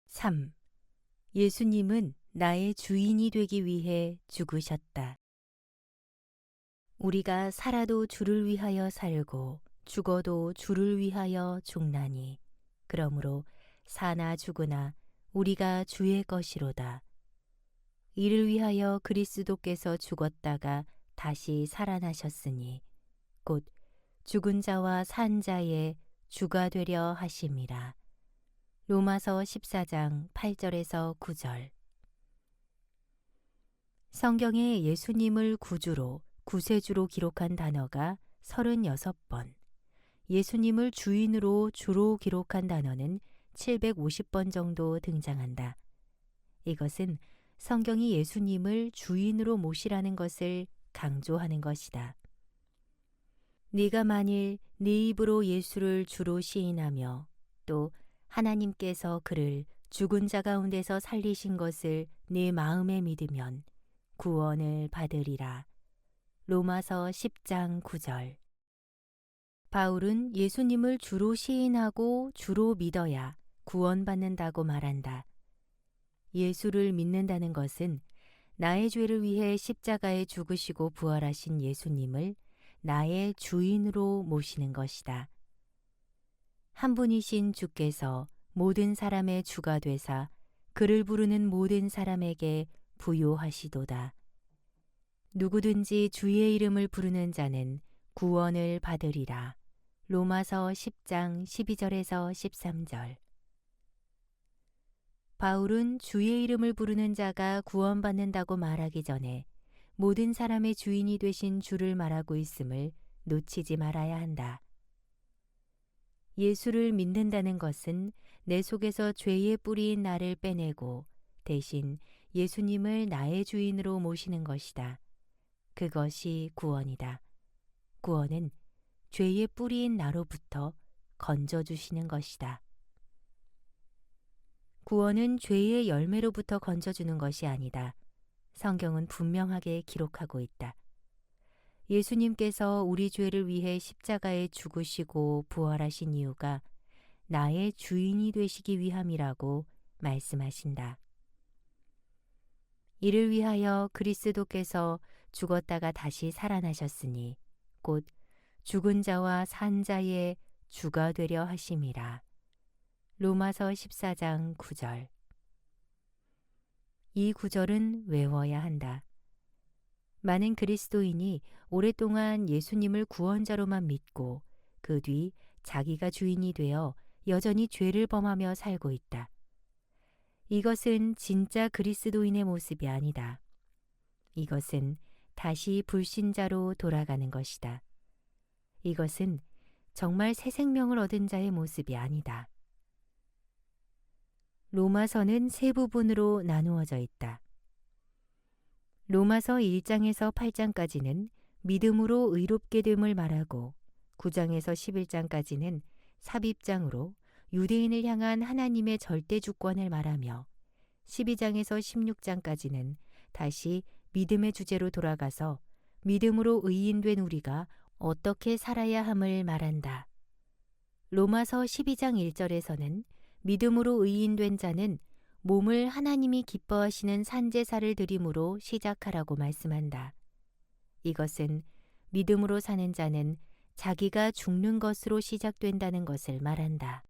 3. 예수님은 나의 주인이 되기 위해 죽으셨다. 우리가 살아도 주를 위하여 살고 죽어도 주를 위하여 죽나니 그러므로 사나 죽으나 우리가 주의 것이로다. 이를 위하여 그리스도께서 죽었다가 다시 살아나셨으니 곧 죽은 자와 산 자의 주가 되려 하심이라. 로마서 14장 8절에서 9절. 성경에 예수님을 구주로, 구세주로 기록한 단어가 36번, 예수님을 주인으로 주로 기록한 단어는 750번 정도 등장한다. 이것은 성경이 예수님을 주인으로 모시라는 것을 강조하는 것이다. 네가 만일 네 입으로 예수를 주로 시인하며 또 하나님께서 그를 죽은 자 가운데서 살리신 것을 네 마음에 믿으면 구원을 받으리라. 로마서 10장 9절. 바울은 예수님을 주로 시인하고 주로 믿어야 구원받는다고 말한다. 예수를 믿는다는 것은 나의 죄를 위해 십자가에 죽으시고 부활하신 예수님을 나의 주인으로 모시는 것이다. 한 분이신 주께서 모든 사람의 주가 되사 그를 부르는 모든 사람에게 부요하시도다. 누구든지 주의 이름을 부르는 자는 구원을 받으리라. 로마서 10장 12절에서 13절. 바울은 주의 이름을 부르는 자가 구원받는다고 말하기 전에 모든 사람의 주인이 되신 주를 말하고 있음을 놓치지 말아야 한다. 예수를 믿는다는 것은 내 속에서 죄의 뿌리인 나를 빼내고 대신 예수님을 나의 주인으로 모시는 것이다. 그것이 구원이다. 구원은 죄의 뿌리인 나로부터 건져주시는 것이다. 구원은 죄의 열매로부터 건져주는 것이 아니다. 성경은 분명하게 기록하고 있다. 예수님께서 우리 죄를 위해 십자가에 죽으시고 부활하신 이유가 나의 주인이 되시기 위함이라고 말씀하신다. 이를 위하여 그리스도께서 죽었다가 다시 살아나셨으니 곧 죽은 자와 산 자의 주가 되려 하심이라. 로마서 14장 9절. 이 구절은 외워야 한다. 많은 그리스도인이 오랫동안 예수님을 구원자로만 믿고 그 뒤 자기가 주인이 되어 여전히 죄를 범하며 살고 있다. 이것은 진짜 그리스도인의 모습이 아니다. 이것은 다시 불신자로 돌아가는 것이다. 이것은 정말 새 생명을 얻은 자의 모습이 아니다. 로마서는 세 부분으로 나누어져 있다. 로마서 1장에서 8장까지는 믿음으로 의롭게 됨을 말하고 9장에서 11장까지는 삽입장으로 유대인을 향한 하나님의 절대 주권을 말하며 12장에서 16장까지는 다시 믿음의 주제로 돌아가서 믿음으로 의인된 우리가 어떻게 살아야 함을 말한다. 로마서 12장 1절에서는 믿음으로 의인된 자는 몸을 하나님이 기뻐하시는 산제사를 드림으로 시작하라고 말씀한다. 이것은 믿음으로 사는 자는 자기가 죽는 것으로 시작된다는 것을 말한다.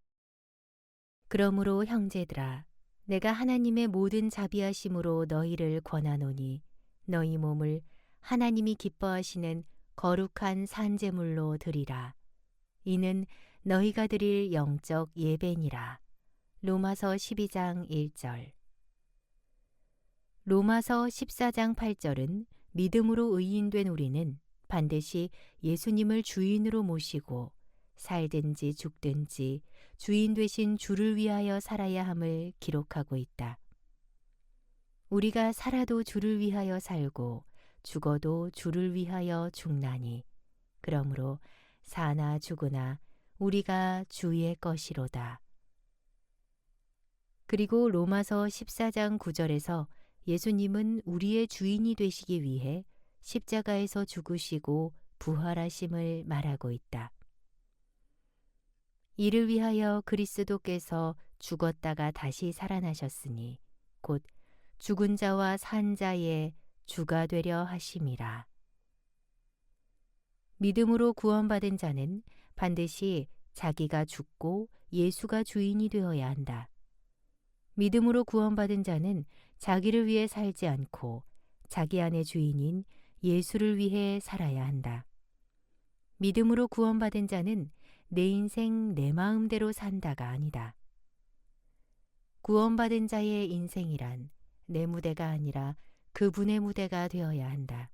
그러므로 형제들아, 내가 하나님의 모든 자비하심으로 너희를 권하노니 너희 몸을 하나님이 기뻐하시는 거룩한 산제물로 드리라. 이는 너희가 드릴 영적 예배니라. 로마서 12장 1절. 로마서 14장 8절은 믿음으로 의인된 우리는 반드시 예수님을 주인으로 모시고 살든지 죽든지 주인 되신 주를 위하여 살아야 함을 기록하고 있다. 우리가 살아도 주를 위하여 살고 죽어도 주를 위하여 죽나니 그러므로 사나 죽으나 우리가 주의 것이로다. 그리고 로마서 14장 9절에서 예수님은 우리의 주인이 되시기 위해 십자가에서 죽으시고 부활하심을 말하고 있다. 이를 위하여 그리스도께서 죽었다가 다시 살아나셨으니 곧 죽은 자와 산 자의 주가 되려 하심이라. 믿음으로 구원받은 자는 반드시 자기가 죽고 예수가 주인이 되어야 한다. 믿음으로 구원받은 자는 자기를 위해 살지 않고 자기 안의 주인인 예수를 위해 살아야 한다. 믿음으로 구원받은 자는 내 인생 내 마음대로 산다가 아니다. 구원받은 자의 인생이란 내 무대가 아니라 그분의 무대가 되어야 한다.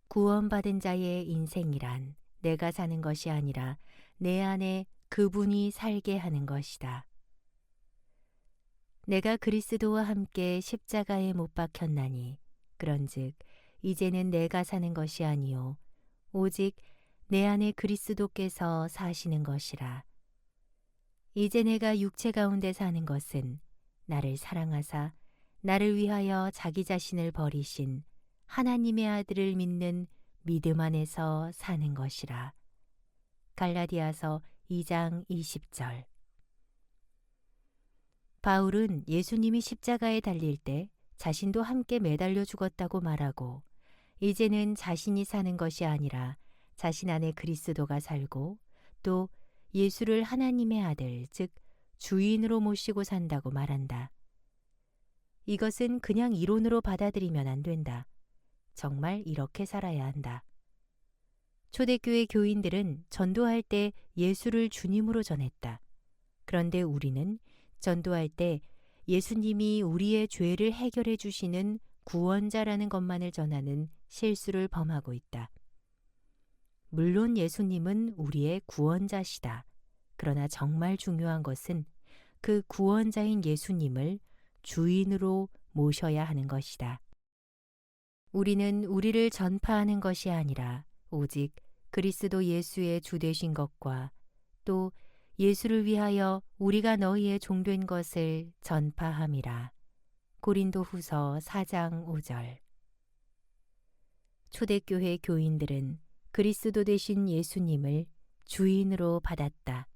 구원받은 자의 인생이란 내가 사는 것이 아니라 내 안에 그분이 살게 하는 것이다. 내가 그리스도와 함께 십자가에 못 박혔나니 그런즉 이제는 내가 사는 것이 아니요 오직 내 안에 그리스도께서 사시는 것이라. 이제 내가 육체 가운데 사는 것은 나를 사랑하사 나를 위하여 자기 자신을 버리신 하나님의 아들을 믿는 믿음 안에서 사는 것이라. 갈라디아서 2장 20절. 바울은 예수님이 십자가에 달릴 때 자신도 함께 매달려 죽었다고 말하고 이제는 자신이 사는 것이 아니라 자신 안에 그리스도가 살고 또 예수를 하나님의 아들, 즉 주인으로 모시고 산다고 말한다. 이것은 그냥 이론으로 받아들이면 안 된다. 정말 이렇게 살아야 한다. 초대교회 교인들은 전도할 때 예수를 주님으로 전했다. 그런데 우리는 전도할 때 예수님이 우리의 죄를 해결해 주시는 구원자라는 것만을 전하는 실수를 범하고 있다. 물론 예수님은 우리의 구원자시다. 그러나 정말 중요한 것은 그 구원자인 예수님을 주인으로 모셔야 하는 것이다. 우리는 우리를 전파하는 것이 아니라 오직 그리스도 예수의 주 되신 것과 또 예수를 위하여 우리가 너희의 종된 것을 전파함이라. 고린도후서 4장 5절. 초대교회 교인들은 그리스도 되신 예수님을 주인으로 받았다.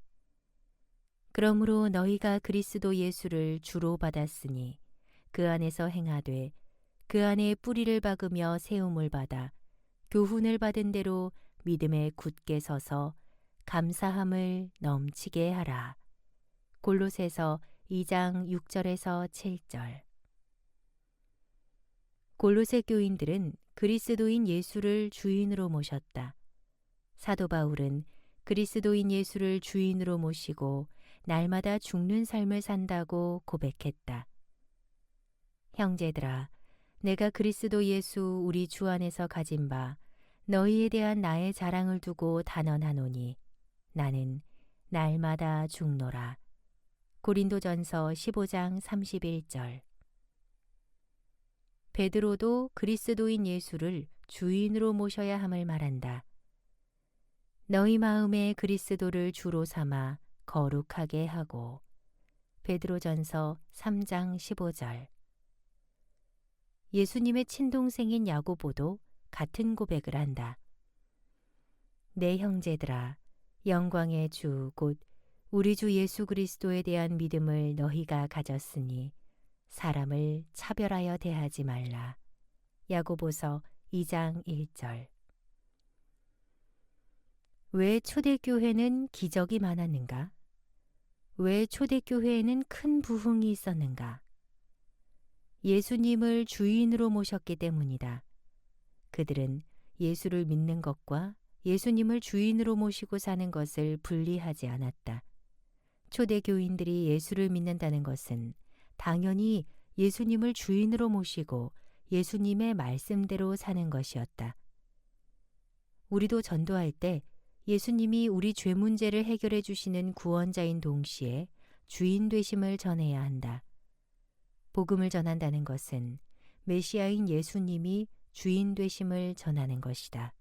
그러므로 너희가 그리스도 예수를 주로 받았으니 그 안에서 행하되 그 안에 뿌리를 박으며 세움을 받아 교훈을 받은 대로 믿음에 굳게 서서 감사함을 넘치게 하라. 골로새서 2장 6절에서 7절. 골로새 교인들은 그리스도인 예수를 주인으로 모셨다. 사도 바울은 그리스도인 예수를 주인으로 모시고 날마다 죽는 삶을 산다고 고백했다. 형제들아, 내가 그리스도 예수 우리 주 안에서 가진 바 너희에 대한 나의 자랑을 두고 단언하노니 나는 날마다 죽노라. 고린도전서 15장 31절. 베드로도 그리스도인 예수를 주인으로 모셔야 함을 말한다. 너희 마음에 그리스도를 주로 삼아 거룩하게 하고. 베드로전서 3장 15절. 예수님의 친동생인 야고보도 같은 고백을 한다. 내 형제들아, 영광의 주 곧 우리 주 예수 그리스도에 대한 믿음을 너희가 가졌으니 사람을 차별하여 대하지 말라. 야고보서 2장 1절. 왜 초대교회는 기적이 많았는가? 왜 초대교회에는 큰 부흥이 있었는가? 예수님을 주인으로 모셨기 때문이다. 그들은 예수를 믿는 것과 예수님을 주인으로 모시고 사는 것을 분리하지 않았다. 초대교인들이 예수를 믿는다는 것은 당연히 예수님을 주인으로 모시고 예수님의 말씀대로 사는 것이었다. 우리도 전도할 때 예수님이 우리 죄 문제를 해결해 주시는 구원자인 동시에 주인 되심을 전해야 한다. 복음을 전한다는 것은 메시아인 예수님이 주인 되심을 전하는 것이다.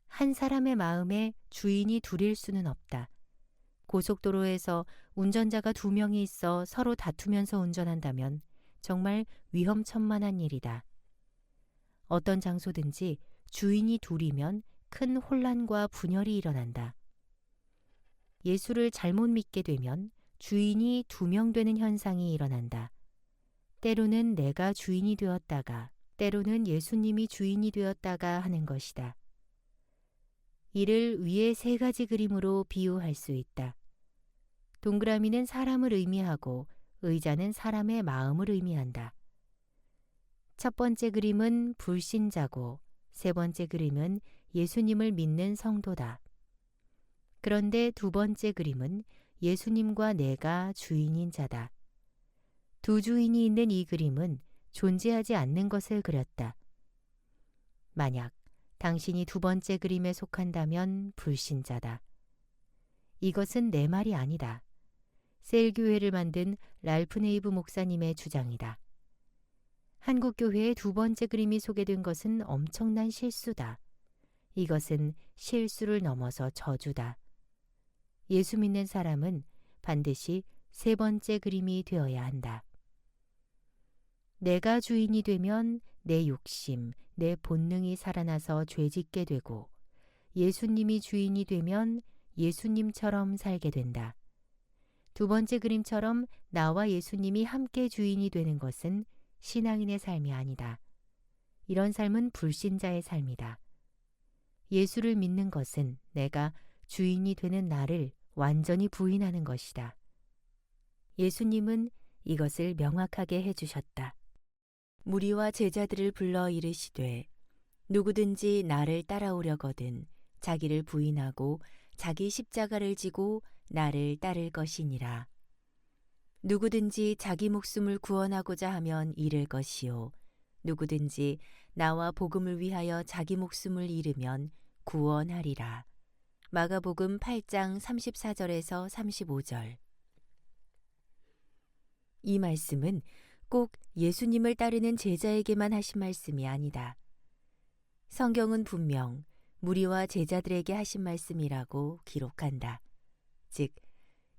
한 사람의 마음에 주인이 둘일 수는 없다. 고속도로에서 운전자가 2명이 있어 서로 다투면서 운전한다면 정말 위험천만한 일이다. 어떤 장소든지 주인이 둘이면 큰 혼란과 분열이 일어난다. 예수를 잘못 믿게 되면 주인이 두 명 되는 현상이 일어난다. 때로는 내가 주인이 되었다가, 때로는 예수님이 주인이 되었다가 하는 것이다. 이를 위의 세 가지 그림으로 비유할 수 있다. 동그라미는 사람을 의미하고 의자는 사람의 마음을 의미한다. 첫 번째 그림은 불신자고 세 번째 그림은 예수님을 믿는 성도다. 그런데 두 번째 그림은 예수님과 내가 주인인 자다. 두 주인이 있는 이 그림은 존재하지 않는 것을 그렸다. 만약 당신이 두 번째 그림에 속한다면 불신자다. 이것은 내 말이 아니다. 셀교회를 만든 랄프 네이브 목사님의 주장이다. 한국교회의 두 번째 그림이 소개된 것은 엄청난 실수다. 이것은 실수를 넘어서 저주다. 예수 믿는 사람은 반드시 세 번째 그림이 되어야 한다. 내가 주인이 되면 내 욕심, 내 본능이 살아나서 죄짓게 되고 예수님이 주인이 되면 예수님처럼 살게 된다. 두 번째 그림처럼 나와 예수님이 함께 주인이 되는 것은 신앙인의 삶이 아니다. 이런 삶은 불신자의 삶이다. 예수를 믿는 것은 내가 주인이 되는 나를 완전히 부인하는 것이다. 예수님은 이것을 명확하게 해주셨다. 무리와 제자들을 불러 이르시되 누구든지 나를 따라오려거든 자기를 부인하고 자기 십자가를 지고 나를 따를 것이니라. 누구든지 자기 목숨을 구원하고자 하면 잃을 것이요 누구든지 나와 복음을 위하여 자기 목숨을 잃으면 구원하리라. 마가복음 8장 34절에서 35절. 이 말씀은 꼭 예수님을 따르는 제자에게만 하신 말씀이 아니다. 성경은 분명 무리와 제자들에게 하신 말씀이라고 기록한다. 즉,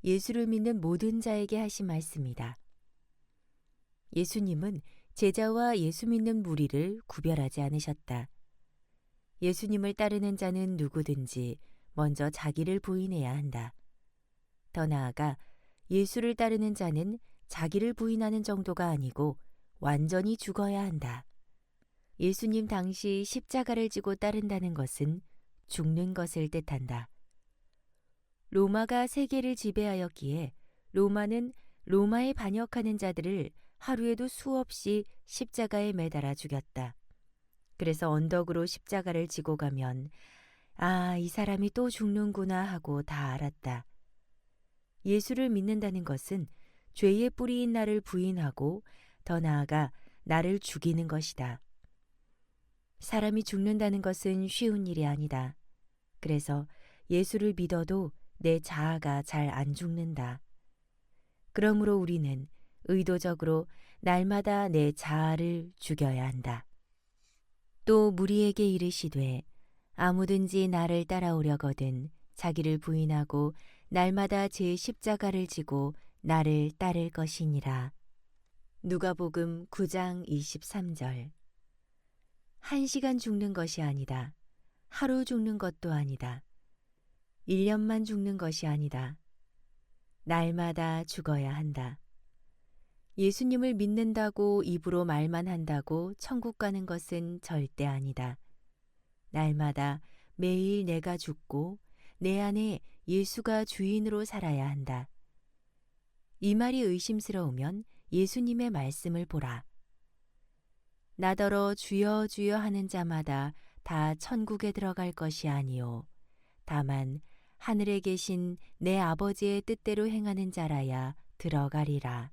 예수를 믿는 모든 자에게 하신 말씀이다. 예수님은 제자와 예수 믿는 무리를 구별하지 않으셨다. 예수님을 따르는 자는 누구든지 먼저 자기를 부인해야 한다. 더 나아가 예수를 따르는 자는 자기를 부인하는 정도가 아니고 완전히 죽어야 한다. 예수님 당시 십자가를 지고 따른다는 것은 죽는 것을 뜻한다. 로마가 세계를 지배하였기에 로마는 로마에 반역하는 자들을 하루에도 수없이 십자가에 매달아 죽였다. 그래서 언덕으로 십자가를 지고 가면 아, 이 사람이 또 죽는구나 하고 다 알았다. 예수를 믿는다는 것은 죄의 뿌리인 나를 부인하고 더 나아가 나를 죽이는 것이다. 사람이 죽는다는 것은 쉬운 일이 아니다. 그래서 예수를 믿어도 내 자아가 잘 안 죽는다. 그러므로 우리는 의도적으로 날마다 내 자아를 죽여야 한다. 또 무리에게 이르시되 아무든지 나를 따라오려거든 자기를 부인하고 날마다 제 십자가를 지고 나를 따를 것이니라. 누가복음 9장 23절. 1시간 죽는 것이 아니다. 하루 죽는 것도 아니다. 1년만 죽는 것이 아니다. 날마다 죽어야 한다. 예수님을 믿는다고 입으로 말만 한다고 천국 가는 것은 절대 아니다. 날마다 매일 내가 죽고 내 안에 예수가 주인으로 살아야 한다. 이 말이 의심스러우면 예수님의 말씀을 보라. 나더러 주여 주여 하는 자마다 다 천국에 들어갈 것이 아니요 다만 하늘에 계신 내 아버지의 뜻대로 행하는 자라야 들어가리라.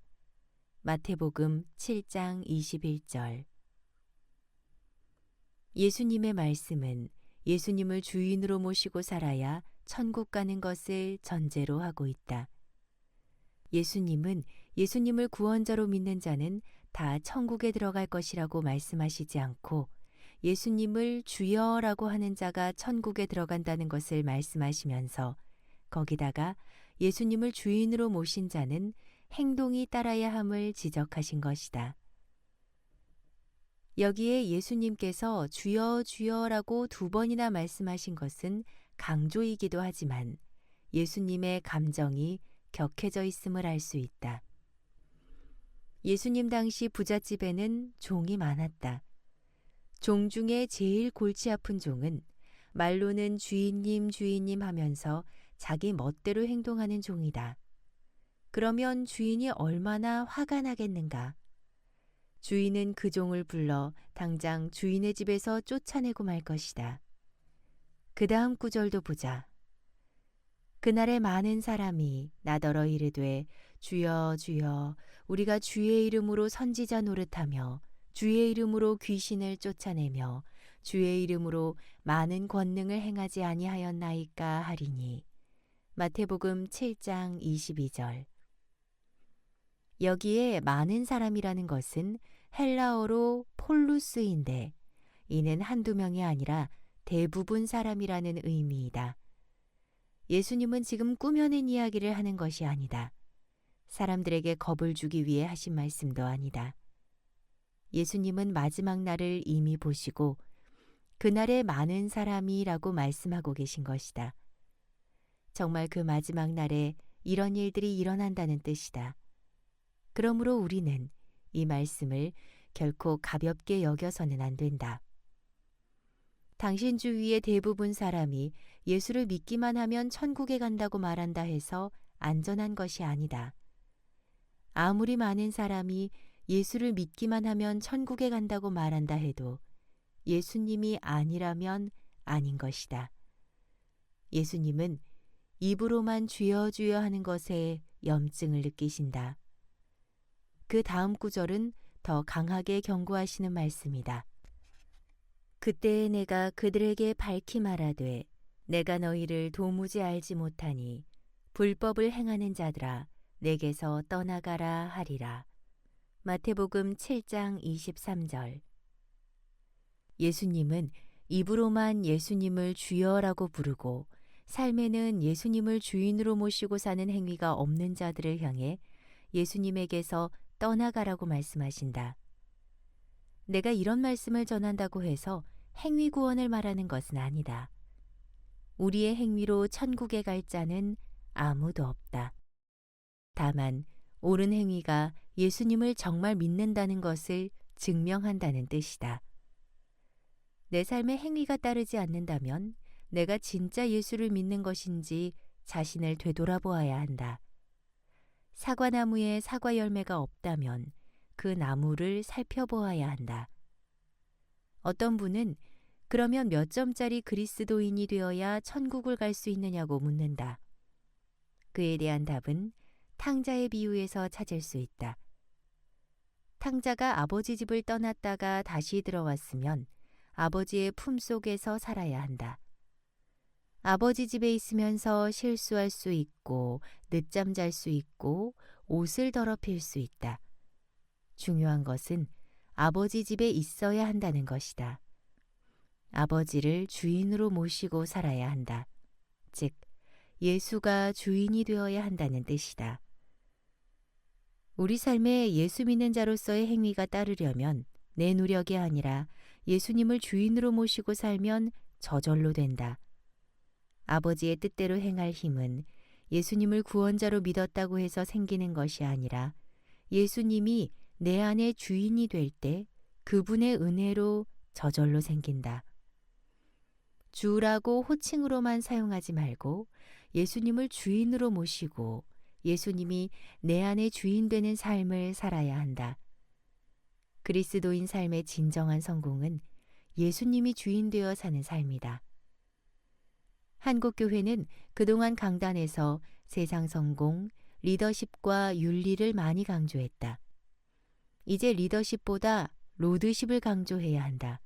마태복음 7장 21절. 예수님의 말씀은 예수님을 주인으로 모시고 살아야 천국 가는 것을 전제로 하고 있다. 예수님은 예수님을 구원자로 믿는 자는 다 천국에 들어갈 것이라고 말씀하시지 않고 예수님을 주여라고 하는 자가 천국에 들어간다는 것을 말씀하시면서 거기다가 예수님을 주인으로 모신 자는 행동이 따라야 함을 지적하신 것이다. 여기에 예수님께서 주여 주여라고 2번이나 말씀하신 것은 강조이기도 하지만 예수님의 감정이 격해져 있음을 알 수 있다. 예수님 당시 부잣집에는 종이 많았다. 종 중에 제일 골치 아픈 종은 말로는 주인님, 주인님 하면서 자기 멋대로 행동하는 종이다. 그러면 주인이 얼마나 화가 나겠는가? 주인은 그 종을 불러 당장 주인의 집에서 쫓아내고 말 것이다. 그 다음 구절도 보자. 그날에 많은 사람이 나더러 이르되 주여 주여 우리가 주의 이름으로 선지자 노릇하며 주의 이름으로 귀신을 쫓아내며 주의 이름으로 많은 권능을 행하지 아니하였나이까 하리니. 마태복음 7장 22절. 여기에 많은 사람이라는 것은 헬라어로 폴루스인데 이는 한두 명이 아니라 대부분 사람이라는 의미이다. 예수님은 지금 꾸며낸 이야기를 하는 것이 아니다. 사람들에게 겁을 주기 위해 하신 말씀도 아니다. 예수님은 마지막 날을 이미 보시고 그날에 많은 사람이라고 말씀하고 계신 것이다. 정말 그 마지막 날에 이런 일들이 일어난다는 뜻이다. 그러므로 우리는 이 말씀을 결코 가볍게 여겨서는 안 된다. 당신 주위의 대부분 사람이 예수를 믿기만 하면 천국에 간다고 말한다 해서 안전한 것이 아니다. 아무리 많은 사람이 예수를 믿기만 하면 천국에 간다고 말한다 해도 예수님이 아니라면 아닌 것이다. 예수님은 입으로만 주여 주여 하는 것에 염증을 느끼신다. 그 다음 구절은 더 강하게 경고하시는 말씀이다. 그때에 내가 그들에게 밝히 말하되 내가 너희를 도무지 알지 못하니 불법을 행하는 자들아 내게서 떠나가라 하리라. 마태복음 7장 23절. 예수님은 입으로만 예수님을 주여라고 부르고 삶에는 예수님을 주인으로 모시고 사는 행위가 없는 자들을 향해 예수님에게서 떠나가라고 말씀하신다. 내가 이런 말씀을 전한다고 해서 행위 구원을 말하는 것은 아니다. 우리의 행위로 천국에 갈 자는 아무도 없다. 다만 옳은 행위가 예수님을 정말 믿는다는 것을 증명한다는 뜻이다. 내 삶에 행위가 따르지 않는다면 내가 진짜 예수를 믿는 것인지 자신을 되돌아보아야 한다. 사과나무에 사과 열매가 없다면 그 나무를 살펴보아야 한다. 어떤 분은 그러면 몇 점짜리 그리스도인이 되어야 천국을 갈 수 있느냐고 묻는다. 그에 대한 답은 탕자의 비유에서 찾을 수 있다. 탕자가 아버지 집을 떠났다가 다시 들어왔으면 아버지의 품속에서 살아야 한다. 아버지 집에 있으면서 실수할 수 있고 늦잠 잘 수 있고 옷을 더럽힐 수 있다. 중요한 것은 아버지 집에 있어야 한다는 것이다. 아버지를 주인으로 모시고 살아야 한다. 즉, 예수가 주인이 되어야 한다는 뜻이다. 우리 삶에 예수 믿는 자로서의 행위가 따르려면 내 노력이 아니라 예수님을 주인으로 모시고 살면 저절로 된다. 아버지의 뜻대로 행할 힘은 예수님을 구원자로 믿었다고 해서 생기는 것이 아니라 예수님이 내 안에 주인이 될 때 그분의 은혜로 저절로 생긴다. 주라고 호칭으로만 사용하지 말고 예수님을 주인으로 모시고 예수님이 내 안에 주인 되는 삶을 살아야 한다. 그리스도인 삶의 진정한 성공은 예수님이 주인 되어 사는 삶이다. 한국교회는 그동안 강단에서 세상 성공, 리더십과 윤리를 많이 강조했다. 이제 리더십보다 로드십을 강조해야 한다.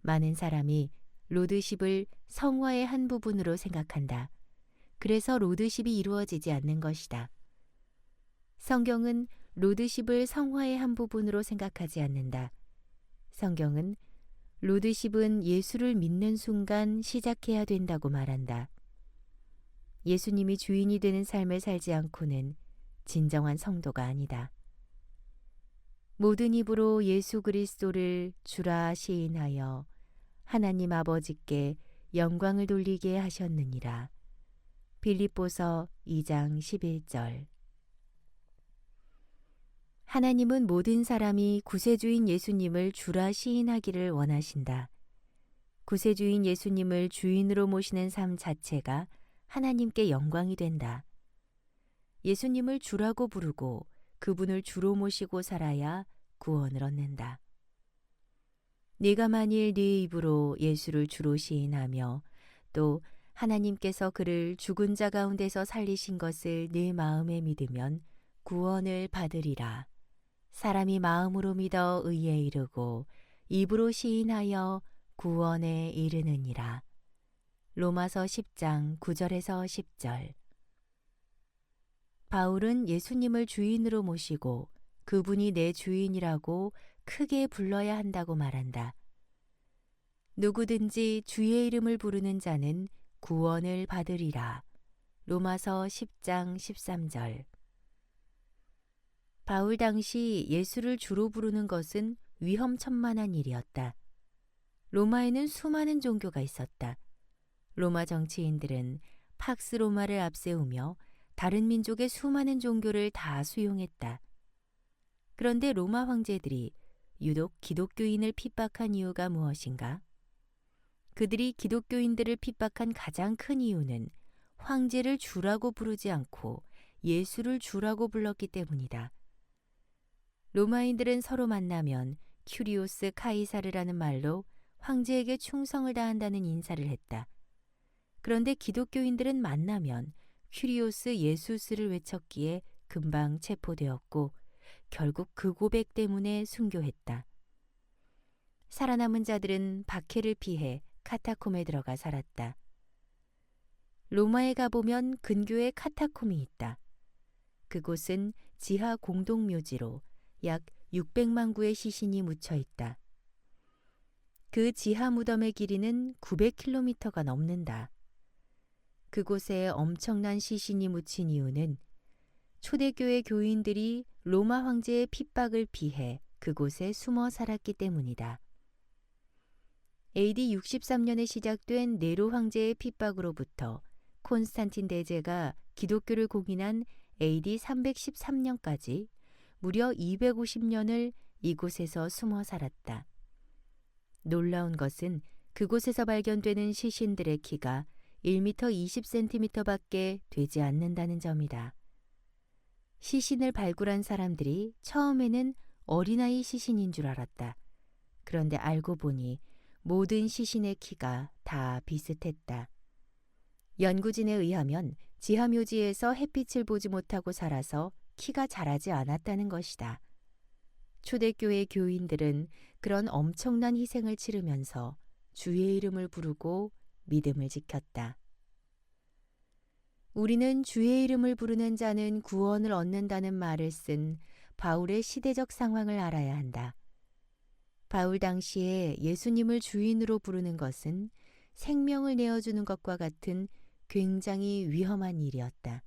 많은 사람이 로드십을 성화의 한 부분으로 생각한다. 그래서 로드십이 이루어지지 않는 것이다. 성경은 로드십을 성화의 한 부분으로 생각하지 않는다. 성경은 로드십은 예수를 믿는 순간 시작해야 된다고 말한다. 예수님이 주인이 되는 삶을 살지 않고는 진정한 성도가 아니다. 모든 입으로 예수 그리스도를 주라 시인하여 하나님 아버지께 영광을 돌리게 하셨느니라. 빌립보서 2장 11절. 하나님은 모든 사람이 구세주인 예수님을 주라 시인하기를 원하신다. 구세주인 예수님을 주인으로 모시는 삶 자체가 하나님께 영광이 된다. 예수님을 주라고 부르고 그분을 주로 모시고 살아야 구원을 얻는다. 네가 만일 네 입으로 예수를 주로 시인하며 또 하나님께서 그를 죽은 자 가운데서 살리신 것을 네 마음에 믿으면 구원을 받으리라. 사람이 마음으로 믿어 의에 이르고 입으로 시인하여 구원에 이르느니라. 로마서 10장 9절에서 10절. 바울은 예수님을 주인으로 모시고 그분이 내 주인이라고 크게 불러야 한다고 말한다. 누구든지 주의 이름을 부르는 자는 구원을 받으리라. 로마서 10장 13절. 바울 당시 예수를 주로 부르는 것은 위험천만한 일이었다. 로마에는 수많은 종교가 있었다. 로마 정치인들은 팍스 로마를 앞세우며 다른 민족의 수많은 종교를 다 수용했다. 그런데 로마 황제들이 유독 기독교인을 핍박한 이유가 무엇인가? 그들이 기독교인들을 핍박한 가장 큰 이유는 황제를 주라고 부르지 않고 예수를 주라고 불렀기 때문이다. 로마인들은 서로 만나면 큐리오스 카이사르라는 말로 황제에게 충성을 다한다는 인사를 했다. 그런데 기독교인들은 만나면 큐리오스 예수스를 외쳤기에 금방 체포되었고 결국 그 고백 때문에 순교했다. 살아남은 자들은 박해를 피해 카타콤에 들어가 살았다. 로마에 가보면 근교에 카타콤이 있다. 그곳은 지하 공동묘지로 약 600만 구의 시신이 묻혀 있다. 그 지하 무덤의 길이는 900km가 넘는다. 그곳에 엄청난 시신이 묻힌 이유는 초대교회 교인들이 로마 황제의 핍박을 피해 그곳에 숨어 살았기 때문이다. AD 63년에 시작된 네로 황제의 핍박으로부터 콘스탄틴 대제가 기독교를 공인한 AD 313년까지 무려 250년을 이곳에서 숨어 살았다. 놀라운 것은 그곳에서 발견되는 시신들의 키가 1m 20cm밖에 되지 않는다는 점이다. 시신을 발굴한 사람들이 처음에는 어린아이 시신인 줄 알았다. 그런데 알고 보니 모든 시신의 키가 다 비슷했다. 연구진에 의하면 지하묘지에서 햇빛을 보지 못하고 살아서 키가 자라지 않았다는 것이다. 초대교회 교인들은 그런 엄청난 희생을 치르면서 주의 이름을 부르고 믿음을 지켰다. 우리는 주의 이름을 부르는 자는 구원을 얻는다는 말을 쓴 바울의 시대적 상황을 알아야 한다. 바울 당시에 예수님을 주인으로 부르는 것은 생명을 내어주는 것과 같은 굉장히 위험한 일이었다.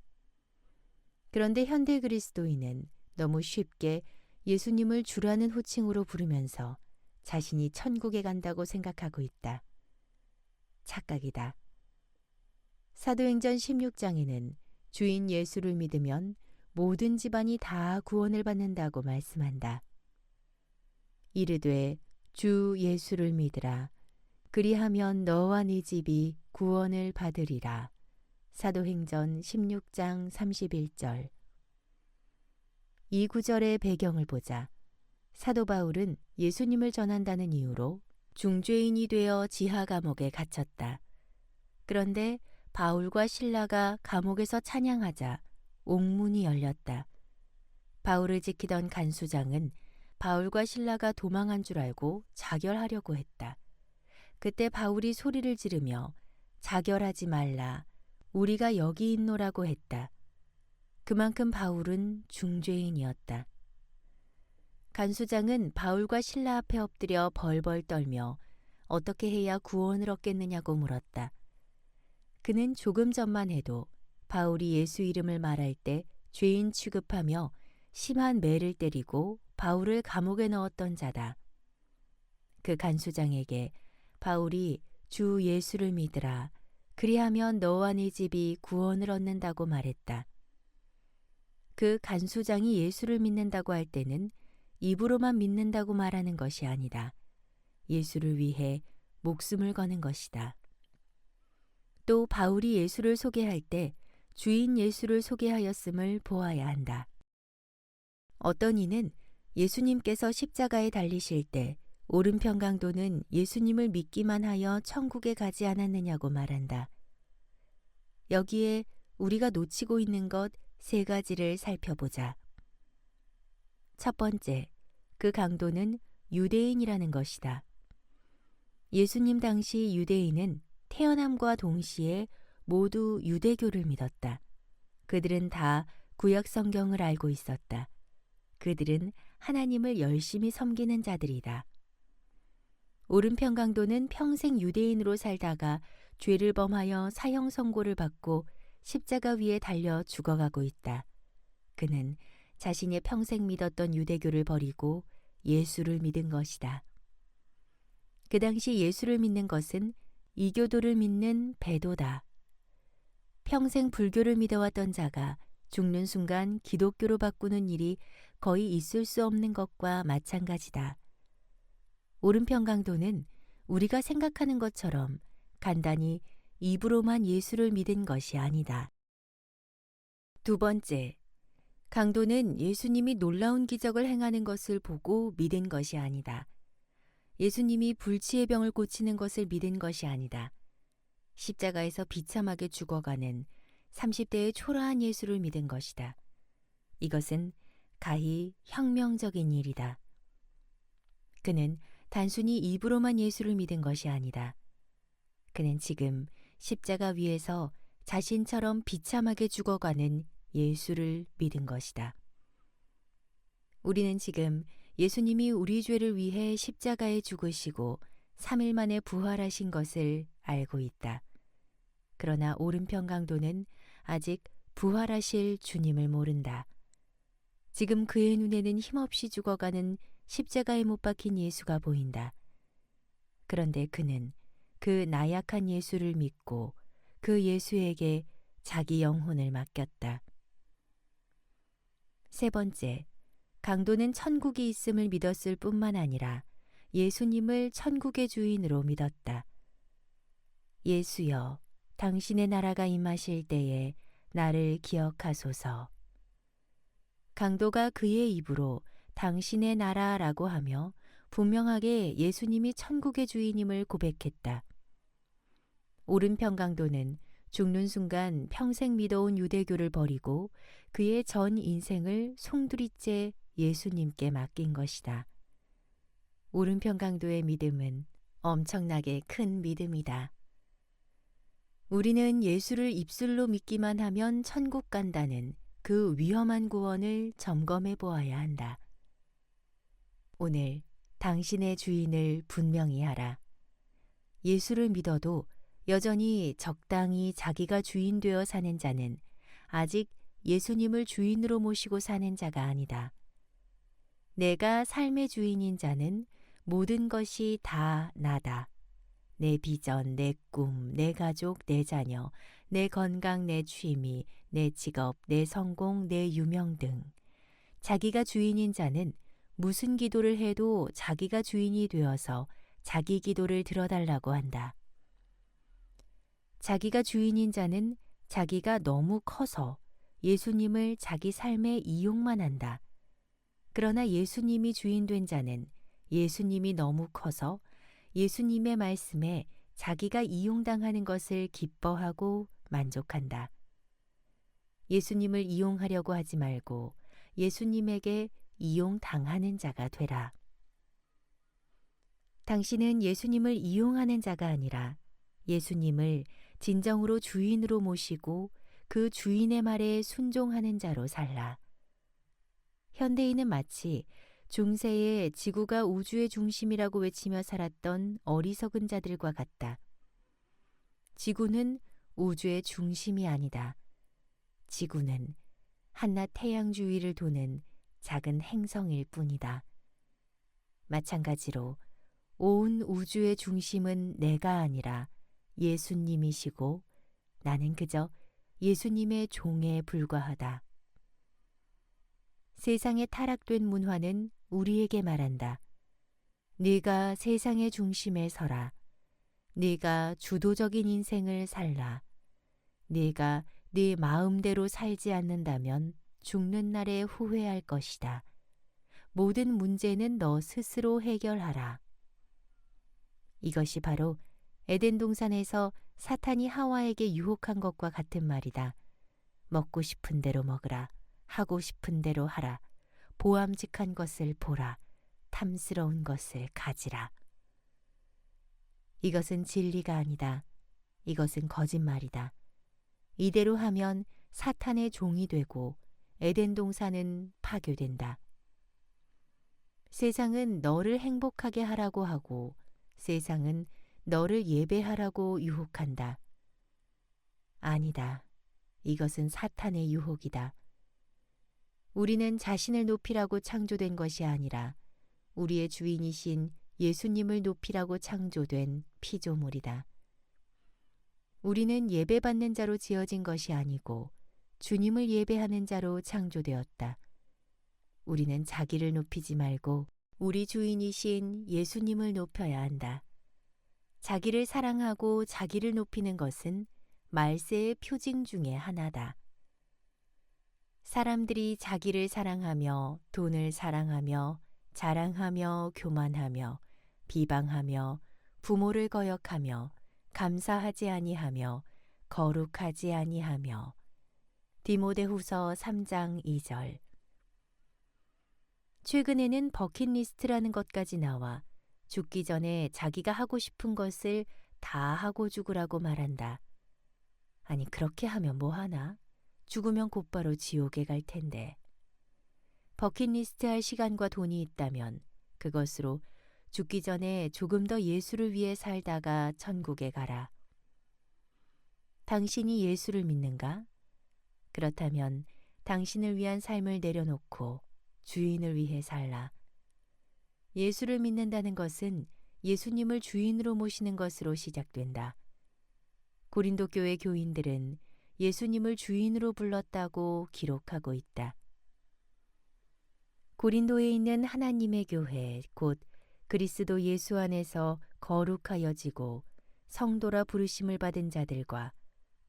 그런데 현대 그리스도인은 너무 쉽게 예수님을 주라는 호칭으로 부르면서 자신이 천국에 간다고 생각하고 있다. 착각이다. 사도행전 16장에는 주인 예수를 믿으면 모든 집안이 다 구원을 받는다고 말씀한다. 이르되 주 예수를 믿으라. 그리하면 너와 네 집이 구원을 받으리라. 사도행전 16장 31절. 이 구절의 배경을 보자. 사도 바울은 예수님을 전한다는 이유로 중죄인이 되어 지하 감옥에 갇혔다. 그런데 바울과 실라가 감옥에서 찬양하자 옥문이 열렸다. 바울을 지키던 간수장은 바울과 실라가 도망한 줄 알고 자결하려고 했다. 그때 바울이 소리를 지르며 자결하지 말라. 우리가 여기 있노라고 했다. 그만큼 바울은 중죄인이었다. 간수장은 바울과 실라 앞에 엎드려 벌벌 떨며 어떻게 해야 구원을 얻겠느냐고 물었다. 그는 조금 전만 해도 바울이 예수 이름을 말할 때 죄인 취급하며 심한 매를 때리고 바울을 감옥에 넣었던 자다. 그 간수장에게 바울이 주 예수를 믿으라. 그리하면 너와 네 집이 구원을 얻는다고 말했다. 그 간수장이 예수를 믿는다고 할 때는 입으로만 믿는다고 말하는 것이 아니다. 예수를 위해 목숨을 거는 것이다. 또 바울이 예수를 소개할 때 주인 예수를 소개하였음을 보아야 한다. 어떤 이는 예수님께서 십자가에 달리실 때 오른편 강도는 예수님을 믿기만 하여 천국에 가지 않았느냐고 말한다. 여기에 우리가 놓치고 있는 것 세 가지를 살펴보자. 첫 번째, 그 강도는 유대인이라는 것이다. 예수님 당시 유대인은 태어남과 동시에 모두 유대교를 믿었다. 그들은 다 구약 성경을 알고 있었다. 그들은 하나님을 열심히 섬기는 자들이다. 오른편 강도는 평생 유대인으로 살다가 죄를 범하여 사형 선고를 받고 십자가 위에 달려 죽어가고 있다. 그는 자신이 평생 믿었던 유대교를 버리고 예수를 믿은 것이다. 그 당시 예수를 믿는 것은 이교도를 믿는 배도다. 평생 불교를 믿어왔던 자가 죽는 순간 기독교로 바꾸는 일이 거의 있을 수 없는 것과 마찬가지다. 오른편 강도는 우리가 생각하는 것처럼 간단히 입으로만 예수를 믿은 것이 아니다. 두 번째, 강도는 예수님이 놀라운 기적을 행하는 것을 보고 믿은 것이 아니다. 예수님이 불치의 병을 고치는 것을 믿은 것이 아니다. 십자가에서 비참하게 죽어가는 30대의 초라한 예수를 믿은 것이다. 이것은 가히 혁명적인 일이다. 그는 단순히 입으로만 예수를 믿은 것이 아니다. 그는 지금 십자가 위에서 자신처럼 비참하게 죽어가는 예수를 믿은 것이다. 우리는 지금 예수님이 우리 죄를 위해 십자가에 죽으시고 3일 만에 부활하신 것을 알고 있다. 그러나 오른편 강도는 아직 부활하실 주님을 모른다. 지금 그의 눈에는 힘없이 죽어가는 십자가에 못 박힌 예수가 보인다. 그런데 그는 그 나약한 예수를 믿고 그 예수에게 자기 영혼을 맡겼다. 세 번째, 강도는 천국이 있음을 믿었을 뿐만 아니라 예수님을 천국의 주인으로 믿었다. 예수여, 당신의 나라가 임하실 때에 나를 기억하소서. 강도가 그의 입으로 당신의 나라라고 하며 분명하게 예수님이 천국의 주인임을 고백했다. 오른편 강도는 죽는 순간 평생 믿어온 유대교를 버리고 그의 전 인생을 송두리째 예수님께 맡긴 것이다. 오른편 강도의 믿음은 엄청나게 큰 믿음이다. 우리는 예수를 입술로 믿기만 하면 천국 간다는 그 위험한 구원을 점검해 보아야 한다. 오늘 당신의 주인을 분명히 하라. 예수를 믿어도 여전히 적당히 자기가 주인 되어 사는 자는 아직 예수님을 주인으로 모시고 사는 자가 아니다. 내가 삶의 주인인 자는 모든 것이 다 나다. 내 비전, 내 꿈, 내 가족, 내 자녀, 내 건강, 내 취미, 내 직업, 내 성공, 내 유명 등. 자기가 주인인 자는 무슨 기도를 해도 자기가 주인이 되어서 자기 기도를 들어달라고 한다. 자기가 주인인 자는 자기가 너무 커서 예수님을 자기 삶에 이용만 한다. 그러나 예수님이 주인 된 자는 예수님이 너무 커서 예수님의 말씀에 자기가 이용당하는 것을 기뻐하고 만족한다. 예수님을 이용하려고 하지 말고 예수님에게 이용당하는 자가 되라. 당신은 예수님을 이용하는 자가 아니라 예수님을 진정으로 주인으로 모시고 그 주인의 말에 순종하는 자로 살라. 현대인은 마치 중세에 지구가 우주의 중심이라고 외치며 살았던 어리석은 자들과 같다. 지구는 우주의 중심이 아니다. 지구는 한낮 태양 주위를 도는 작은 행성일 뿐이다. 마찬가지로 온 우주의 중심은 내가 아니라 예수님이시고 나는 그저 예수님의 종에 불과하다. 세상에 타락된 문화는 우리에게 말한다. 네가 세상의 중심에 서라. 네가 주도적인 인생을 살라. 네가 네 마음대로 살지 않는다면 죽는 날에 후회할 것이다. 모든 문제는 너 스스로 해결하라. 이것이 바로 에덴 동산에서 사탄이 하와에게 유혹한 것과 같은 말이다. 먹고 싶은 대로 먹으라. 하고 싶은 대로 하라. 보암직한 것을 보라. 탐스러운 것을 가지라. 이것은 진리가 아니다. 이것은 거짓말이다. 이대로 하면 사탄의 종이 되고 에덴 동산은 파괴된다. 세상은 너를 행복하게 하라고 하고 세상은 너를 예배하라고 유혹한다. 아니다. 이것은 사탄의 유혹이다. 우리는 자신을 높이라고 창조된 것이 아니라 우리의 주인이신 예수님을 높이라고 창조된 피조물이다. 우리는 예배받는 자로 지어진 것이 아니고 주님을 예배하는 자로 창조되었다. 우리는 자기를 높이지 말고 우리 주인이신 예수님을 높여야 한다. 자기를 사랑하고 자기를 높이는 것은 말세의 표징 중에 하나다. 사람들이 자기를 사랑하며 돈을 사랑하며 자랑하며 교만하며 비방하며 부모를 거역하며 감사하지 아니하며 거룩하지 아니하며 디모데후서 3장 2절. 최근에는 버킷리스트라는 것까지 나와 죽기 전에 자기가 하고 싶은 것을 다 하고 죽으라고 말한다. 아니 그렇게 하면 뭐하나? 죽으면 곧바로 지옥에 갈 텐데. 버킷리스트 할 시간과 돈이 있다면 그것으로 죽기 전에 조금 더 예수를 위해 살다가 천국에 가라. 당신이 예수를 믿는가? 그렇다면 당신을 위한 삶을 내려놓고 주인을 위해 살라. 예수를 믿는다는 것은 예수님을 주인으로 모시는 것으로 시작된다. 고린도 교회 교인들은 예수님을 주인으로 불렀다고 기록하고 있다. 고린도에 있는 하나님의 교회, 곧 그리스도 예수 안에서 거룩하여지고 성도라 부르심을 받은 자들과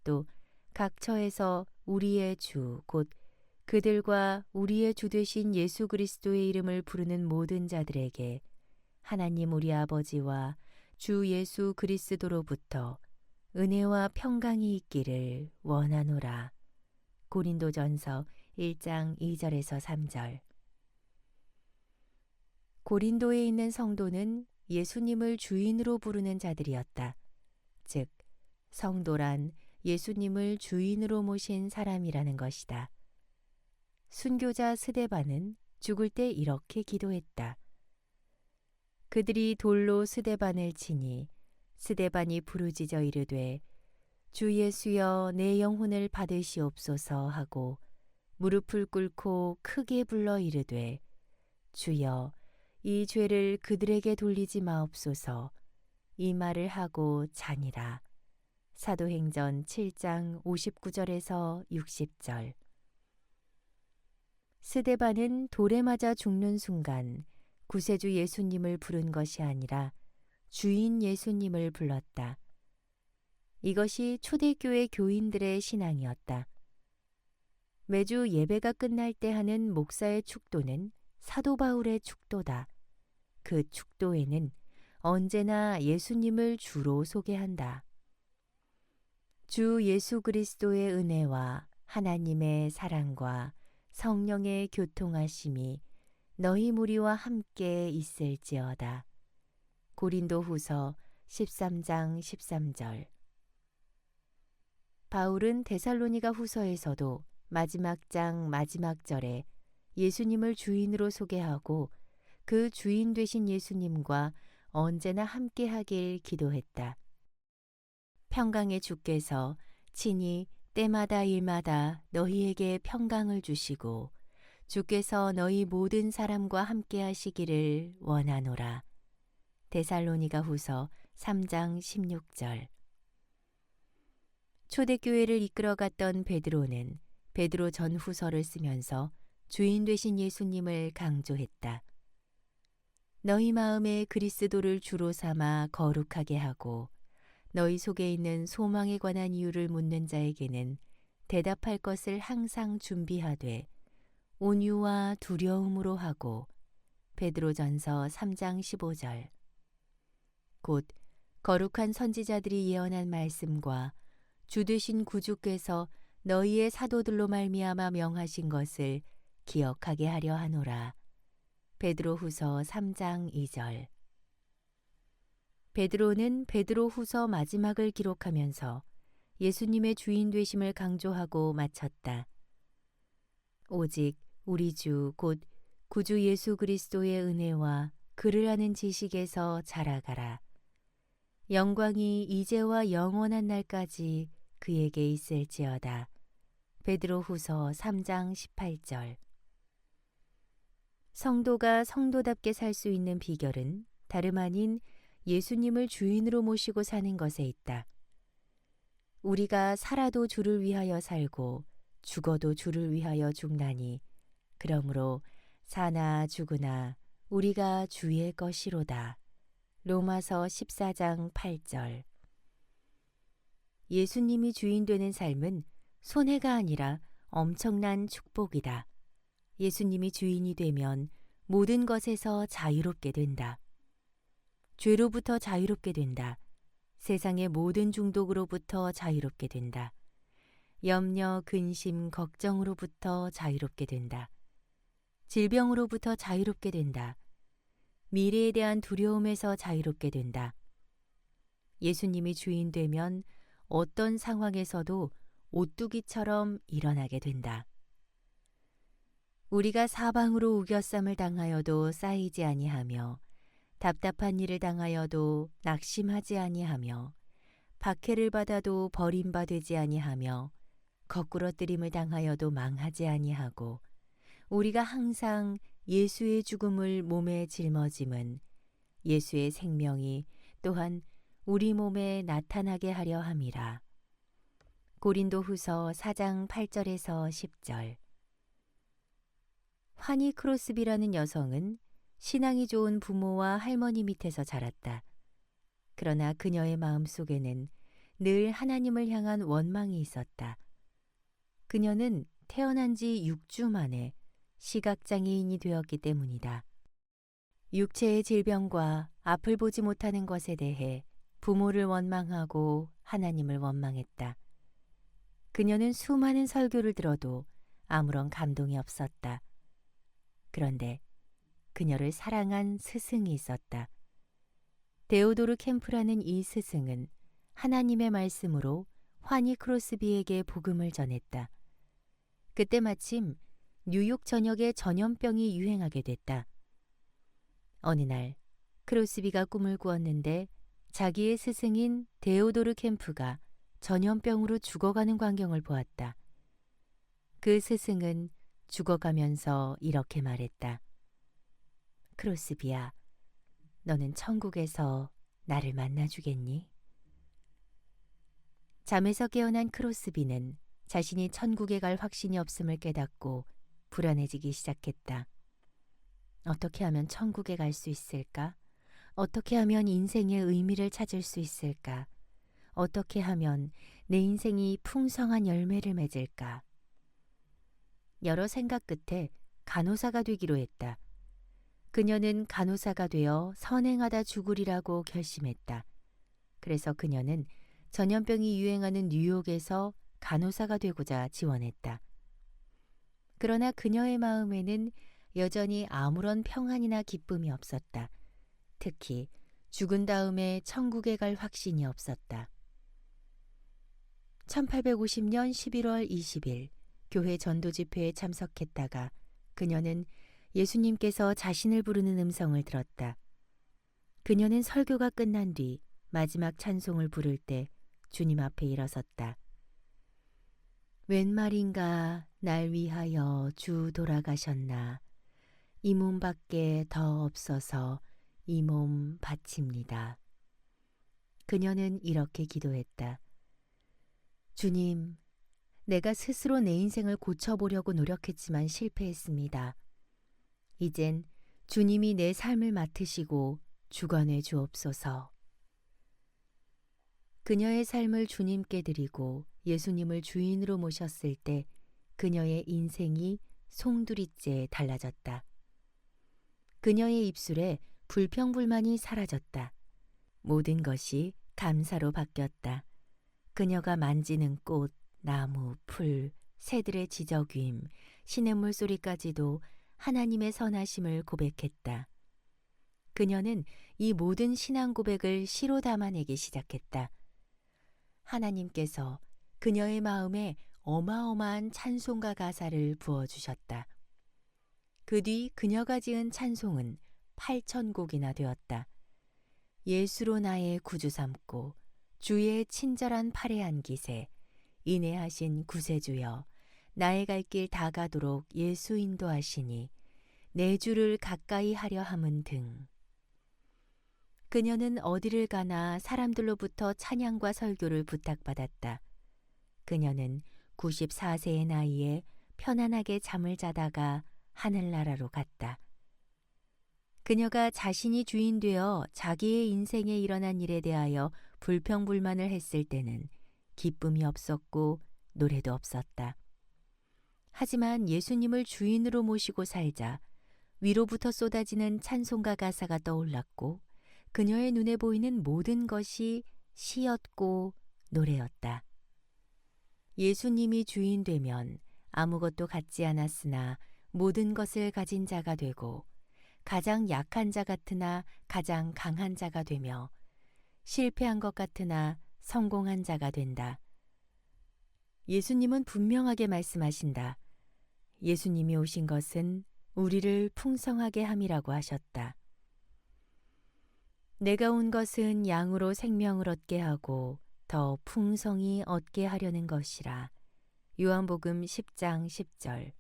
또 각 처에서 우리의 주, 곧 그들과 우리의 주 되신 예수 그리스도의 이름을 부르는 모든 자들에게 하나님 우리 아버지와 주 예수 그리스도로부터 은혜와 평강이 있기를 원하노라. 고린도전서 1장 2절에서 3절. 고린도에 있는 성도는 예수님을 주인으로 부르는 자들이었다. 즉, 성도란 예수님을 주인으로 모신 사람이라는 것이다. 순교자 스데반은 죽을 때 이렇게 기도했다. 그들이 돌로 스데반을 치니 스데반이 부르짖어 이르되 주 예수여 내 영혼을 받으시옵소서 하고 무릎을 꿇고 크게 불러 이르되 주여 이 죄를 그들에게 돌리지 마옵소서. 이 말을 하고 자니라. 사도행전 7장 59절에서 60절. 스데반은 돌에 맞아 죽는 순간 구세주 예수님을 부른 것이 아니라 주인 예수님을 불렀다. 이것이 초대교회 교인들의 신앙이었다. 매주 예배가 끝날 때 하는 목사의 축도는 사도 바울의 축도다. 그 축도에는 언제나 예수님을 주로 소개한다. 주 예수 그리스도의 은혜와 하나님의 사랑과 성령의 교통하심이 너희 무리와 함께 있을지어다. 고린도후서 13장 13절. 바울은 데살로니가 후서에서도 마지막 장 마지막 절에 예수님을 주인으로 소개하고 그 주인 되신 예수님과 언제나 함께하길 기도했다. 평강의 주께서 친히 때마다 일마다 너희에게 평강을 주시고 주께서 너희 모든 사람과 함께하시기를 원하노라. 데살로니가 후서 3장 16절. 초대교회를 이끌어갔던 베드로는 베드로 전후서를 쓰면서 주인 되신 예수님을 강조했다. 너희 마음에 그리스도를 주로 삼아 거룩하게 하고 너희 속에 있는 소망에 관한 이유를 묻는 자에게는 대답할 것을 항상 준비하되 온유와 두려움으로 하고. 베드로전서 3장 15절. 곧 거룩한 선지자들이 예언한 말씀과 주 되신 구주께서 너희의 사도들로 말미암아 명하신 것을 기억하게 하려 하노라. 베드로후서 3장 2절. 베드로는 베드로후서 마지막을 기록하면서 예수님의 주인 되심을 강조하고 마쳤다. 오직 우리 주 곧 구주 예수 그리스도의 은혜와 그를 아는 지식에서 자라가라. 영광이 이제와 영원한 날까지 그에게 있을지어다. 베드로후서 3장 18절. 성도가 성도답게 살 수 있는 비결은 다름 아닌 예수님을 주인으로 모시고 사는 것에 있다. 우리가 살아도 주를 위하여 살고 죽어도 주를 위하여 죽나니 그러므로 사나 죽으나 우리가 주의 것이로다. 로마서 14장 8절. 예수님이 주인 되는 삶은 손해가 아니라 엄청난 축복이다. 예수님이 주인이 되면 모든 것에서 자유롭게 된다. 죄로부터 자유롭게 된다. 세상의 모든 중독으로부터 자유롭게 된다. 염려, 근심, 걱정으로부터 자유롭게 된다. 질병으로부터 자유롭게 된다. 미래에 대한 두려움에서 자유롭게 된다. 예수님이 주인 되면 어떤 상황에서도 오뚜기처럼 일어나게 된다. 우리가 사방으로 우겨쌈을 당하여도 쌓이지 아니하며 답답한 일을 당하여도 낙심하지 아니하며 박해를 받아도 버림받지 아니하며 거꾸러뜨림을 당하여도 망하지 아니하고 우리가 항상 예수의 죽음을 몸에 짊어짐은 예수의 생명이 또한 우리 몸에 나타나게 하려 함이라. 고린도후서 4장 8절에서 10절. 환희 크로스비라는 여성은 신앙이 좋은 부모와 할머니 밑에서 자랐다. 그러나 그녀의 마음속에는 늘 하나님을 향한 원망이 있었다. 그녀는 태어난 지 6주 만에 시각장애인이 되었기 때문이다. 육체의 질병과 앞을 보지 못하는 것에 대해 부모를 원망하고 하나님을 원망했다. 그녀는 수많은 설교를 들어도 아무런 감동이 없었다. 그런데 그녀를 사랑한 스승이 있었다. 데오도르 캠프라는 이 스승은 하나님의 말씀으로 환희 크로스비에게 복음을 전했다. 그때 마침 뉴욕 전역에 전염병이 유행하게 됐다. 어느 날 크로스비가 꿈을 꾸었는데 자기의 스승인 데오도르 캠프가 전염병으로 죽어가는 광경을 보았다. 그 스승은 죽어가면서 이렇게 말했다. 크로스비야, 너는 천국에서 나를 만나주겠니? 잠에서 깨어난 크로스비는 자신이 천국에 갈 확신이 없음을 깨닫고 불안해지기 시작했다. 어떻게 하면 천국에 갈 수 있을까? 어떻게 하면 인생의 의미를 찾을 수 있을까? 어떻게 하면 내 인생이 풍성한 열매를 맺을까? 여러 생각 끝에 간호사가 되기로 했다. 그녀는 간호사가 되어 선행하다 죽으리라고 결심했다. 그래서 그녀는 전염병이 유행하는 뉴욕에서 간호사가 되고자 지원했다. 그러나 그녀의 마음에는 여전히 아무런 평안이나 기쁨이 없었다. 특히 죽은 다음에 천국에 갈 확신이 없었다. 1850년 11월 20일 교회 전도 집회에 참석했다가 그녀는 예수님께서 자신을 부르는 음성을 들었다. 그녀는 설교가 끝난 뒤 마지막 찬송을 부를 때 주님 앞에 일어섰다. 웬 말인가 날 위하여 주 돌아가셨나. 이 몸밖에 더 없어서 이 몸 바칩니다. 그녀는 이렇게 기도했다. 주님, 내가 스스로 내 인생을 고쳐보려고 노력했지만 실패했습니다. 이젠 주님이 내 삶을 맡으시고 주관해 주옵소서. 그녀의 삶을 주님께 드리고 예수님을 주인으로 모셨을 때 그녀의 인생이 송두리째 달라졌다. 그녀의 입술에 불평불만이 사라졌다. 모든 것이 감사로 바뀌었다. 그녀가 만지는 꽃, 나무, 풀, 새들의 지저귀임, 시냇물 소리까지도 하나님의 선하심을 고백했다. 그녀는 이 모든 신앙 고백을 시로 담아내기 시작했다. 하나님께서 그녀의 마음에 어마어마한 찬송가 가사를 부어주셨다. 그 뒤 그녀가 지은 찬송은 8,000곡이나 되었다. 예수로 나의 구주 삼고 주의 친절한 팔에 안기세 인애하신 구세주여 나의 갈 길 다 가도록 예수 인도하시니 내 주를 가까이 하려 함은 등. 그녀는 어디를 가나 사람들로부터 찬양과 설교를 부탁받았다. 그녀는 94세의 나이에 편안하게 잠을 자다가 하늘나라로 갔다. 그녀가 자신이 주인 되어 자기의 인생에 일어난 일에 대하여 불평불만을 했을 때는 기쁨이 없었고 노래도 없었다. 하지만 예수님을 주인으로 모시고 살자 위로부터 쏟아지는 찬송가 가사가 떠올랐고 그녀의 눈에 보이는 모든 것이 시였고 노래였다. 예수님이 주인 되면 아무것도 갖지 않았으나 모든 것을 가진 자가 되고 가장 약한 자 같으나 가장 강한 자가 되며 실패한 것 같으나 성공한 자가 된다. 예수님은 분명하게 말씀하신다. 예수님이 오신 것은 우리를 풍성하게 함이라고 하셨다. 내가 온 것은 양으로 생명을 얻게 하고 더 풍성히 얻게 하려는 것이라. 요한복음 10장 10절.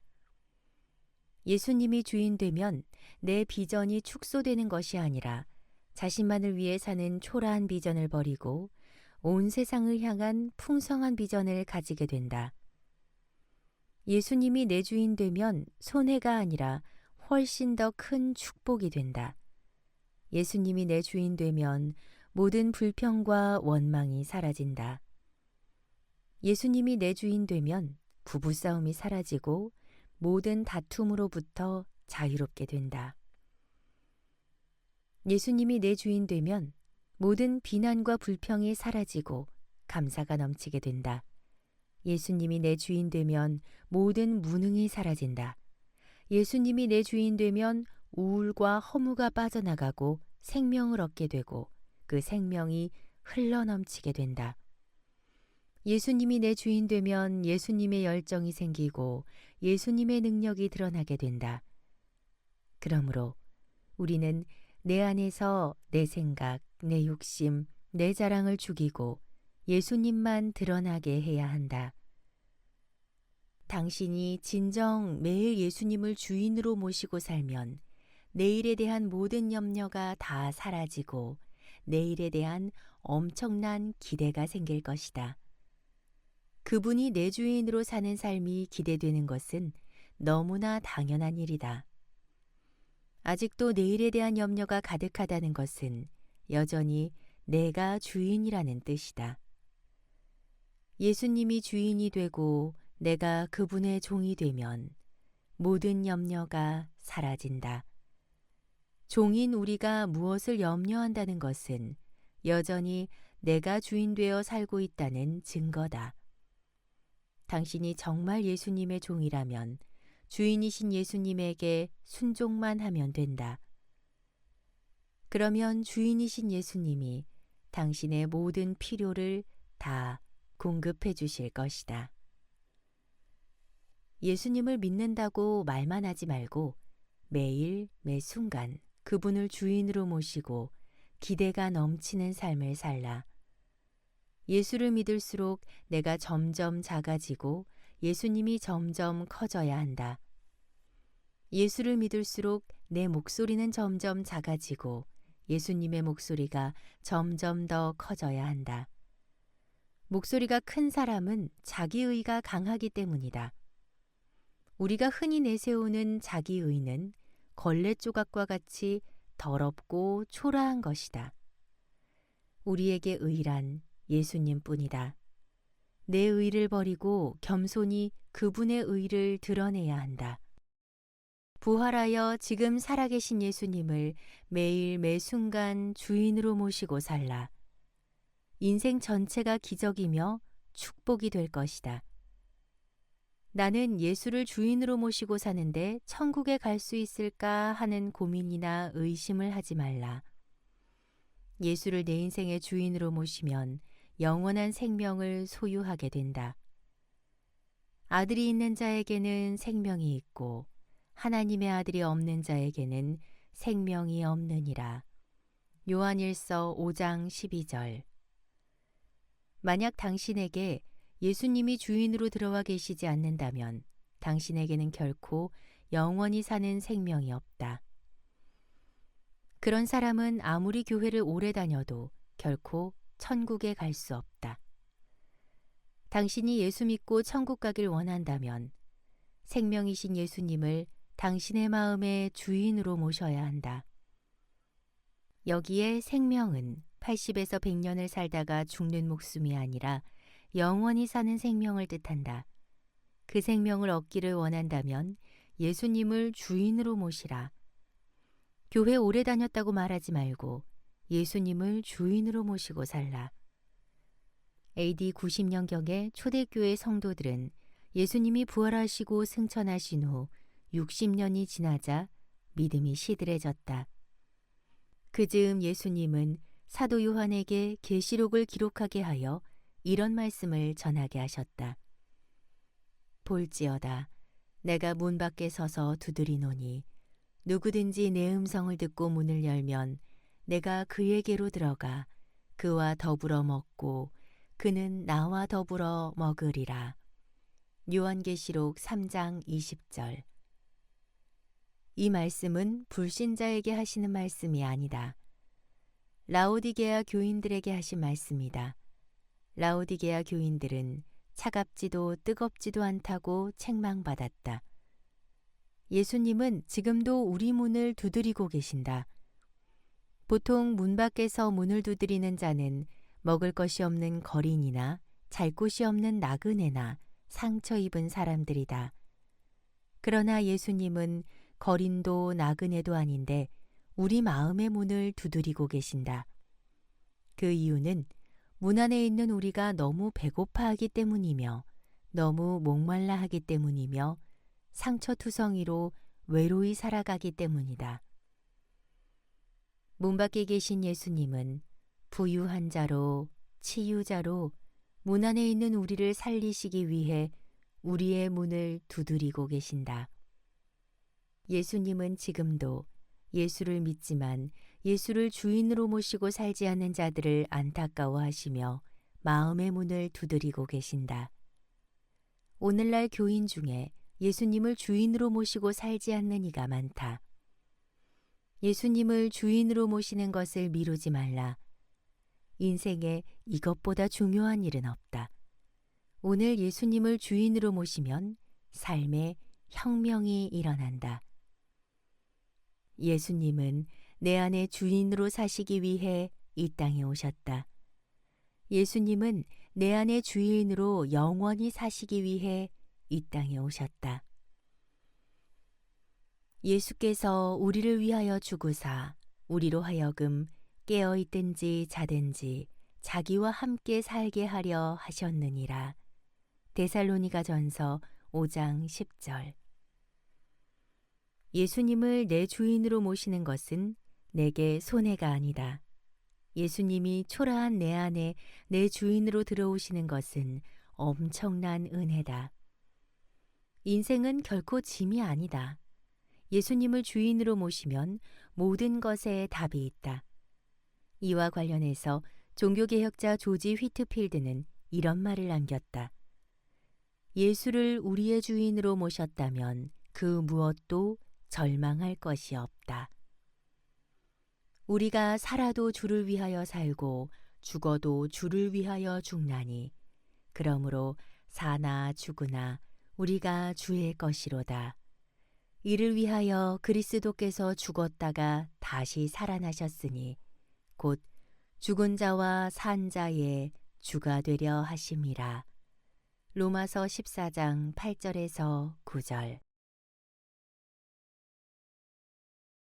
예수님이 주인 되면 내 비전이 축소되는 것이 아니라 자신만을 위해 사는 초라한 비전을 버리고 온 세상을 향한 풍성한 비전을 가지게 된다. 예수님이 내 주인 되면 손해가 아니라 훨씬 더 큰 축복이 된다. 예수님이 내 주인 되면 모든 불평과 원망이 사라진다. 예수님이 내 주인 되면 부부싸움이 사라지고 모든 다툼으로부터 자유롭게 된다. 예수님이 내 주인 되면 모든 비난과 불평이 사라지고 감사가 넘치게 된다. 예수님이 내 주인 되면 모든 무능이 사라진다. 예수님이 내 주인 되면 우울과 허무가 빠져나가고 생명을 얻게 되고 그 생명이 흘러넘치게 된다. 예수님이 내 주인 되면 예수님의 열정이 생기고 예수님의 능력이 드러나게 된다. 그러므로 우리는 내 안에서 내 생각, 내 욕심, 내 자랑을 죽이고 예수님만 드러나게 해야 한다. 당신이 진정 매일 예수님을 주인으로 모시고 살면 내일에 대한 모든 염려가 다 사라지고 내일에 대한 엄청난 기대가 생길 것이다. 그분이 내 주인으로 사는 삶이 기대되는 것은 너무나 당연한 일이다. 아직도 내일에 대한 염려가 가득하다는 것은 여전히 내가 주인이라는 뜻이다. 예수님이 주인이 되고 내가 그분의 종이 되면 모든 염려가 사라진다. 종인 우리가 무엇을 염려한다는 것은 여전히 내가 주인 되어 살고 있다는 증거다. 당신이 정말 예수님의 종이라면 주인이신 예수님에게 순종만 하면 된다. 그러면 주인이신 예수님이 당신의 모든 필요를 다 공급해 주실 것이다. 예수님을 믿는다고 말만 하지 말고 매일 매 순간 그분을 주인으로 모시고 기대가 넘치는 삶을 살라. 예수를 믿을수록 내가 점점 작아지고 예수님이 점점 커져야 한다. 예수를 믿을수록 내 목소리는 점점 작아지고 예수님의 목소리가 점점 더 커져야 한다. 목소리가 큰 사람은 자기의가 강하기 때문이다. 우리가 흔히 내세우는 자기의는 걸레 조각과 같이 더럽고 초라한 것이다. 우리에게 의란 예수님 뿐이다. 내 의를 버리고 겸손히 그분의 의를 드러내야 한다. 부활하여 지금 살아계신 예수님을 매일 매 순간 주인으로 모시고 살라. 인생 전체가 기적이며 축복이 될 것이다. 나는 예수를 주인으로 모시고 사는데 천국에 갈 수 있을까 하는 고민이나 의심을 하지 말라. 예수를 내 인생의 주인으로 모시면 영원한 생명을 소유하게 된다. 아들이 있는 자에게는 생명이 있고 하나님의 아들이 없는 자에게는 생명이 없느니라. 요한일서 5장 12절. 만약 당신에게 예수님이 주인으로 들어와 계시지 않는다면 당신에게는 결코 영원히 사는 생명이 없다. 그런 사람은 아무리 교회를 오래 다녀도 결코 천국에 갈 수 없다. 당신이 예수 믿고 천국 가길 원한다면 생명이신 예수님을 당신의 마음의 주인으로 모셔야 한다. 여기에 생명은 80에서 100년을 살다가 죽는 목숨이 아니라 영원히 사는 생명을 뜻한다. 그 생명을 얻기를 원한다면 예수님을 주인으로 모시라. 교회 오래 다녔다고 말하지 말고 예수님을 주인으로 모시고 살라. AD 90년경에 초대교회 성도들은 예수님이 부활하시고 승천하신 후 60년이 지나자 믿음이 시들해졌다. 그즈음 예수님은 사도 요한에게 계시록을 기록하게 하여 이런 말씀을 전하게 하셨다. 볼지어다 내가 문 밖에 서서 두드리노니 누구든지 내 음성을 듣고 문을 열면 내가 그에게로 들어가 그와 더불어 먹고 그는 나와 더불어 먹으리라. 요한계시록 3장 20절. 이 말씀은 불신자에게 하시는 말씀이 아니다. 라오디게아 교인들에게 하신 말씀이다. 라오디게아 교인들은 차갑지도 뜨겁지도 않다고 책망받았다. 예수님은 지금도 우리 문을 두드리고 계신다. 보통 문 밖에서 문을 두드리는 자는 먹을 것이 없는 거린이나 잘 곳이 없는 나그네나 상처 입은 사람들이다. 그러나 예수님은 거린도 나그네도 아닌데 우리 마음의 문을 두드리고 계신다. 그 이유는 문 안에 있는 우리가 너무 배고파하기 때문이며 너무 목말라 하기 때문이며 상처투성이로 외로이 살아가기 때문이다. 문 밖에 계신 예수님은 부유한 자로 치유자로 문 안에 있는 우리를 살리시기 위해 우리의 문을 두드리고 계신다. 예수님은 지금도 예수를 믿지만 예수를 주인으로 모시고 살지 않는 자들을 안타까워하시며 마음의 문을 두드리고 계신다. 오늘날 교인 중에 예수님을 주인으로 모시고 살지 않는 이가 많다. 예수님을 주인으로 모시는 것을 미루지 말라. 인생에 이것보다 중요한 일은 없다. 오늘 예수님을 주인으로 모시면 삶에 혁명이 일어난다. 예수님은 내 안에 주인으로 사시기 위해 이 땅에 오셨다. 예수님은 내 안에 주인으로 영원히 사시기 위해 이 땅에 오셨다. 예수께서 우리를 위하여 죽으사 우리로 하여금 깨어 있든지 자든지 자기와 함께 살게 하려 하셨느니라. 데살로니가전서 5장 10절. 예수님을 내 주인으로 모시는 것은 내게 손해가 아니다. 예수님이 초라한 내 안에 내 주인으로 들어오시는 것은 엄청난 은혜다. 인생은 결코 짐이 아니다. 예수님을 주인으로 모시면 모든 것에 답이 있다. 이와 관련해서 종교개혁자 조지 휘트필드는 이런 말을 남겼다. 예수를 우리의 주인으로 모셨다면 그 무엇도 절망할 것이 없다. 우리가 살아도 주를 위하여 살고 죽어도 주를 위하여 죽나니 그러므로 사나 죽으나 우리가 주의 것이로다. 이를 위하여 그리스도께서 죽었다가 다시 살아나셨으니 곧 죽은 자와 산 자의 주가 되려 하심이라. 로마서 14장 8절에서 9절.